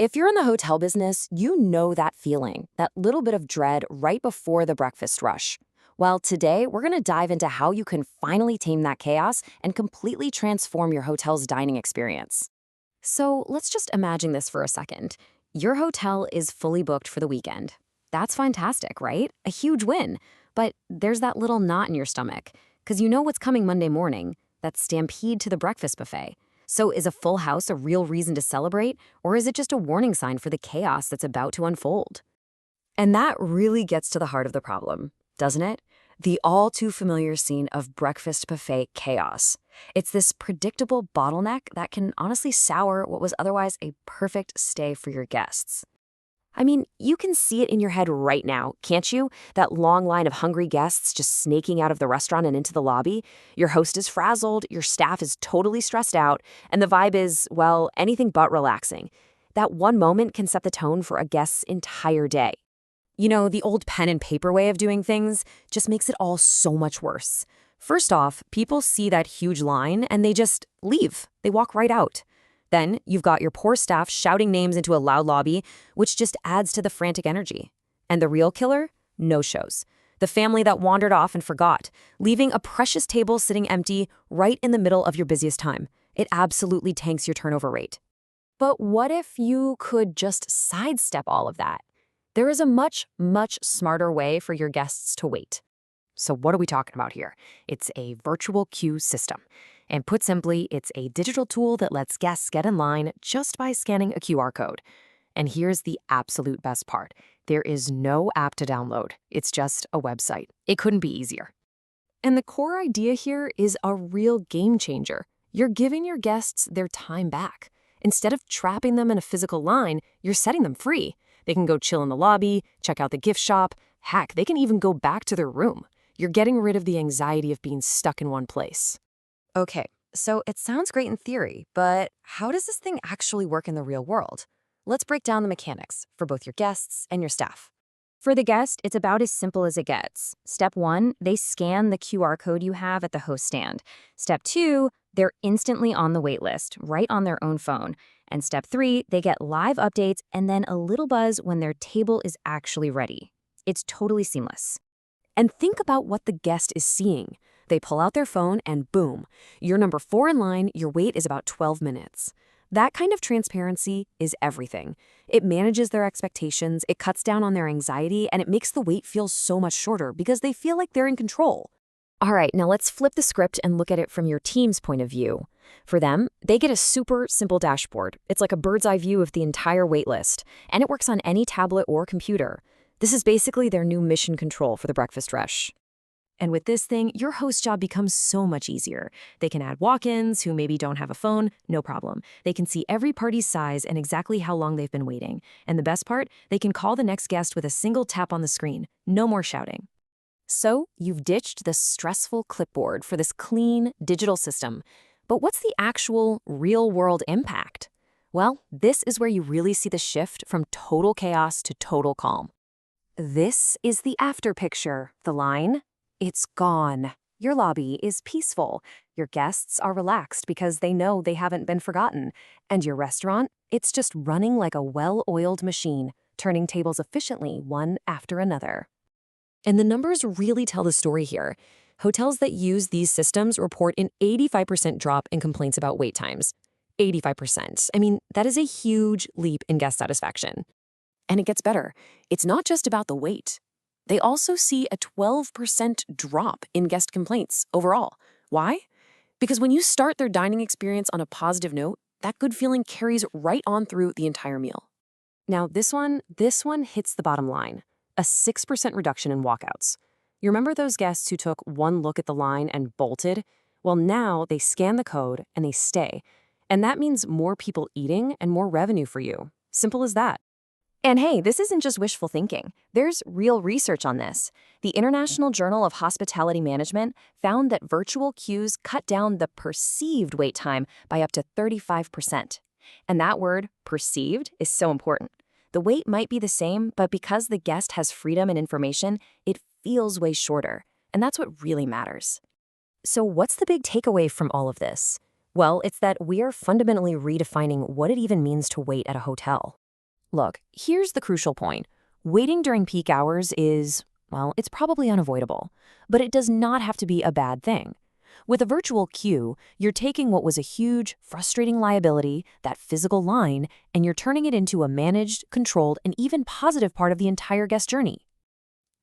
If you're in the hotel business, you know that feeling, that little bit of dread right before the breakfast rush. Well, today we're going to dive into how you can finally tame that chaos and completely transform your hotel's dining experience. So let's just imagine this for a second. Your hotel is fully booked for the weekend. That's fantastic, right? A huge win. But there's that little knot in your stomach, because you know what's coming Monday morning, that stampede to the breakfast buffet. So is a full house a real reason to celebrate, or is it just a warning sign for the chaos that's about to unfold? And that really gets to the heart of the problem, doesn't it? The all too familiar scene of breakfast buffet chaos. It's this predictable bottleneck that can honestly sour what was otherwise a perfect stay for your guests. I mean, you can see it in your head right now, can't you? That long line of hungry guests just snaking out of the restaurant and into the lobby. Your host is frazzled, your staff is totally stressed out, and the vibe is, well, anything but relaxing. That one moment can set the tone for a guest's entire day. You know, the old pen and paper way of doing things just makes it all so much worse. First off, people see that huge line and they just leave. They walk right out. Then you've got your poor staff shouting names into a loud lobby, which just adds to the frantic energy. And the real killer? No-shows. The family that wandered off and forgot, leaving a precious table sitting empty right in the middle of your busiest time. It absolutely tanks your turnover rate. But what if you could just sidestep all of that? There is a much, much smarter way for your guests to wait. So what are we talking about here? It's a virtual queue system. And put simply, it's a digital tool that lets guests get in line just by scanning a QR code. And here's the absolute best part. There is no app to download. It's just a website. It couldn't be easier. And the core idea here is a real game changer. You're giving your guests their time back. Instead of trapping them in a physical line, you're setting them free. They can go chill in the lobby, check out the gift shop. Heck, they can even go back to their room. You're getting rid of the anxiety of being stuck in one place. Okay, so it sounds great in theory, but how does this thing actually work in the real world? Let's break down the mechanics for both your guests and your staff. For the guest, it's about as simple as it gets. Step 1, they scan the QR code you have at the host stand. Step 2, they're instantly on the wait list, right on their own phone. And step 3, they get live updates and then a little buzz when their table is actually ready. It's totally seamless. And think about what the guest is seeing. They pull out their phone and boom, you're number 4 in line, your wait is about 12 minutes. That kind of transparency is everything. It manages their expectations, it cuts down on their anxiety, and it makes the wait feel so much shorter because they feel like they're in control. All right, now let's flip the script and look at it from your team's point of view. For them, they get a super simple dashboard. It's like a bird's eye view of the entire wait list, and it works on any tablet or computer. This is basically their new mission control for the breakfast rush. And with this thing, your host job becomes so much easier. They can add walk-ins who maybe don't have a phone, no problem. They can see every party's size and exactly how long they've been waiting. And the best part, they can call the next guest with a single tap on the screen. No more shouting. So you've ditched the stressful clipboard for this clean digital system. But what's the actual real-world impact? Well, this is where you really see the shift from total chaos to total calm. This is the after picture. The line? It's gone. Your lobby is peaceful. Your guests are relaxed because they know they haven't been forgotten. And your restaurant? It's just running like a well-oiled machine, turning tables efficiently one after another. And the numbers really tell the story here. Hotels that use these systems report an 85% drop in complaints about wait times. 85%. I mean, that is a huge leap in guest satisfaction. And it gets better. It's not just about the wait. They also see a 12% drop in guest complaints overall. Why? Because when you start their dining experience on a positive note, that good feeling carries right on through the entire meal. Now, this one hits the bottom line. A 6% reduction in walkouts. You remember those guests who took one look at the line and bolted? Well, now they scan the code and they stay. And that means more people eating and more revenue for you. Simple as that. And hey, this isn't just wishful thinking. There's real research on this. The International Journal of Hospitality Management found that virtual queues cut down the perceived wait time by up to 35%. And that word, perceived, is so important. The wait might be the same, but because the guest has freedom and information, it feels way shorter. And that's what really matters. So what's the big takeaway from all of this? Well, it's that we are fundamentally redefining what it even means to wait at a hotel. Look, here's the crucial point. Waiting during peak hours is, well, it's probably unavoidable, but it does not have to be a bad thing. With a virtual queue, you're taking what was a huge, frustrating liability, that physical line, and you're turning it into a managed, controlled, and even positive part of the entire guest journey.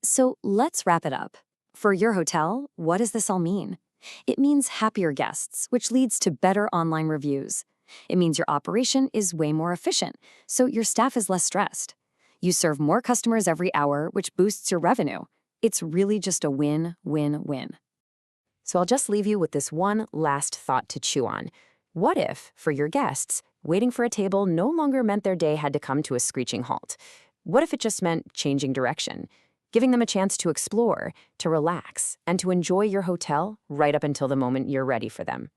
So let's wrap it up. For your hotel, what does this all mean? It means happier guests, which leads to better online reviews. It means your operation is way more efficient, so your staff is less stressed. You serve more customers every hour, which boosts your revenue. It's really just a win-win-win. So I'll just leave you with this one last thought to chew on. What if, for your guests, waiting for a table no longer meant their day had to come to a screeching halt? What if it just meant changing direction, giving them a chance to explore, to relax, and to enjoy your hotel right up until the moment you're ready for them?